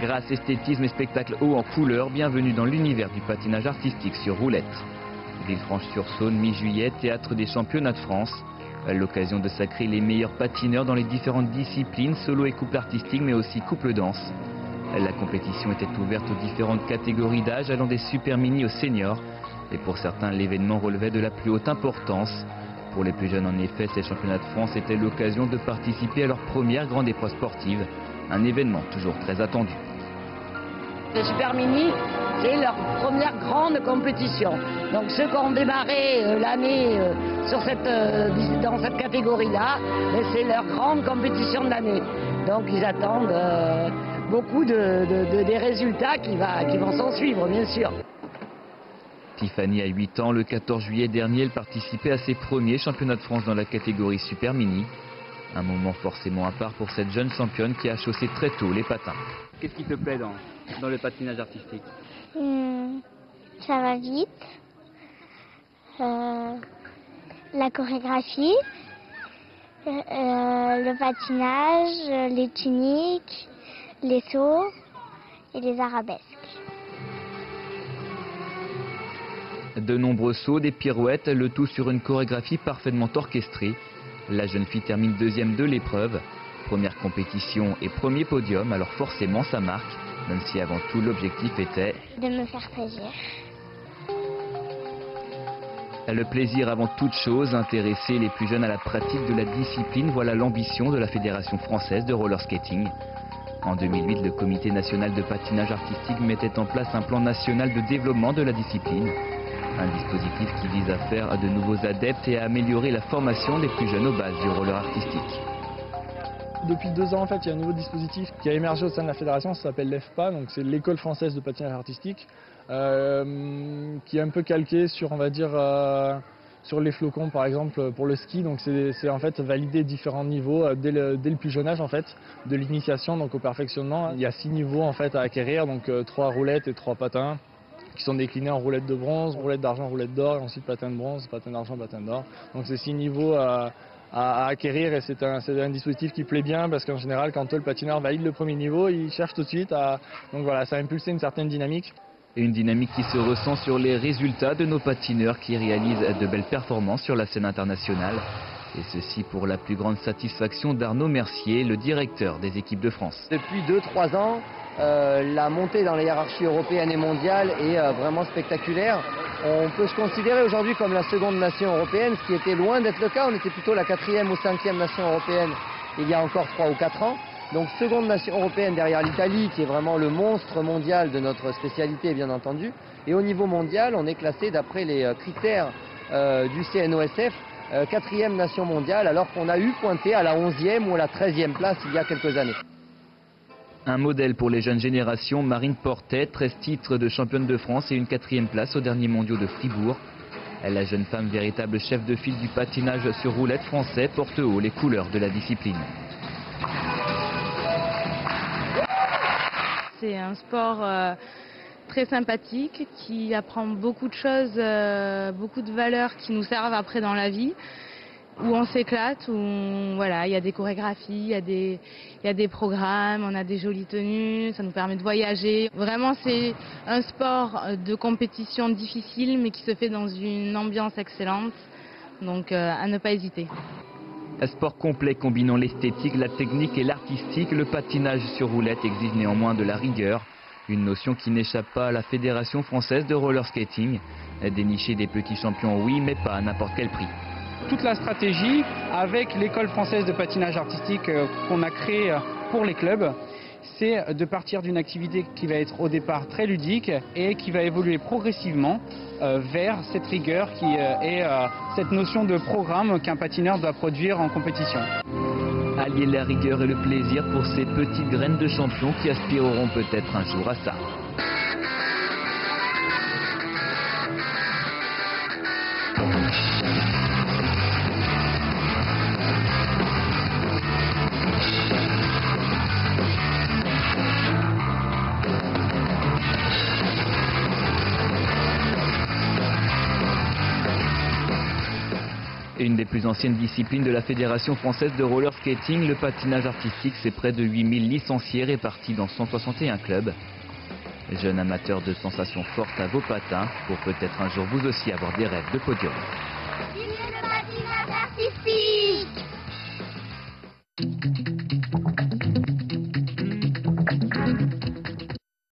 Grâce, esthétisme et spectacle haut en couleur, bienvenue dans l'univers du patinage artistique sur roulette. Villefranche-sur-Saône, mi-juillet, théâtre des championnats de France. L'occasion de sacrer les meilleurs patineurs dans les différentes disciplines, solo et couple artistique, mais aussi couple danse. La compétition était ouverte aux différentes catégories d'âge, allant des super mini aux seniors. Et pour certains, l'événement relevait de la plus haute importance. Pour les plus jeunes, en effet, ces championnats de France étaient l'occasion de participer à leur première grande épreuve sportive. Un événement toujours très attendu. Les Super Mini, c'est leur première grande compétition. Donc ceux qui ont démarré l'année dans cette catégorie-là, c'est leur grande compétition de l'année. Donc ils attendent beaucoup des résultats qui vont s'en suivre, bien sûr. Tiffany a 8 ans. Le 14 juillet dernier, elle participait à ses premiers championnats de France dans la catégorie Super Mini. Un moment forcément à part pour cette jeune championne qui a chaussé très tôt les patins. Qu'est-ce qui te plaît dans le patinage artistique? Ça va vite. La chorégraphie, le patinage, les tuniques, les sauts et les arabesques. De nombreux sauts, des pirouettes, le tout sur une chorégraphie parfaitement orchestrée. La jeune fille termine deuxième de l'épreuve. Première compétition et premier podium, alors forcément ça marque, même si avant tout l'objectif était de me faire plaisir. Le plaisir avant toute chose, intéresser les plus jeunes à la pratique de la discipline, voilà l'ambition de la Fédération française de roller skating. En 2008, le Comité national de patinage artistique mettait en place un plan national de développement de la discipline. Un dispositif qui vise à faire de nouveaux adeptes et à améliorer la formation des plus jeunes aux bases du roller artistique. Depuis 2 ans, en fait, il y a un nouveau dispositif qui a émergé au sein de la fédération, ça s'appelle l'EFPA, donc c'est l'École française de patinage artistique, qui est un peu calqué sur, on va dire, sur les flocons, par exemple, pour le ski. Donc c'est en fait valider différents niveaux dès le plus jeune âge, en fait, de l'initiation donc au perfectionnement. Il y a 6 niveaux en fait à acquérir, donc 3 roulettes et 3 patins, qui sont déclinés en roulettes de bronze, roulettes d'argent, roulettes d'or, et ensuite patin de bronze, patin d'argent, patin d'or. Donc c'est 6 niveaux à acquérir, et c'est un dispositif qui plaît bien parce qu'en général, quand le patineur valide le premier niveau, il cherche tout de suite à... Donc voilà, ça a impulsé une certaine dynamique. Et une dynamique qui se ressent sur les résultats de nos patineurs qui réalisent de belles performances sur la scène internationale. Et ceci pour la plus grande satisfaction d'Arnaud Mercier, le directeur des équipes de France. Depuis 2-3 ans, la montée dans les hiérarchies européennes et mondiales est vraiment spectaculaire. On peut se considérer aujourd'hui comme la seconde nation européenne, ce qui était loin d'être le cas. On était plutôt la 4e ou 5e nation européenne il y a encore 3 ou 4 ans. Donc seconde nation européenne derrière l'Italie, qui est vraiment le monstre mondial de notre spécialité, bien entendu. Et au niveau mondial, on est classé d'après les critères du CNOSF, 4e nation mondiale, alors qu'on a eu pointé à la 11e ou à la 13e place il y a quelques années. Un modèle pour les jeunes générations, Marine Portet, 13 titres de championne de France et une 4e place aux derniers mondiaux de Fribourg. La jeune femme, véritable chef de file du patinage sur roulette français, porte haut les couleurs de la discipline. C'est un sport très sympathique qui apprend beaucoup de choses, beaucoup de valeurs qui nous servent après dans la vie, où on s'éclate, où voilà, il y a des chorégraphies, il y a des programmes, on a des jolies tenues, ça nous permet de voyager. Vraiment, c'est un sport de compétition difficile, mais qui se fait dans une ambiance excellente, donc à ne pas hésiter. Un sport complet combinant l'esthétique, la technique et l'artistique, le patinage sur roulette exige néanmoins de la rigueur, une notion qui n'échappe pas à la Fédération française de roller skating. Dénicher des petits champions, oui, mais pas à n'importe quel prix. Toute la stratégie avec l'école française de patinage artistique qu'on a créée pour les clubs, c'est de partir d'une activité qui va être au départ très ludique et qui va évoluer progressivement vers cette rigueur qui est cette notion de programme qu'un patineur doit produire en compétition. Allier la rigueur et le plaisir pour ces petites graines de champions qui aspireront peut-être un jour à ça. Une des plus anciennes disciplines de la Fédération française de roller skating, le patinage artistique, c'est près de 8000 licenciés répartis dans 161 clubs. Jeunes amateurs de sensations fortes à vos patins, pour peut-être un jour vous aussi avoir des rêves de podium. Vive le patinage artistique!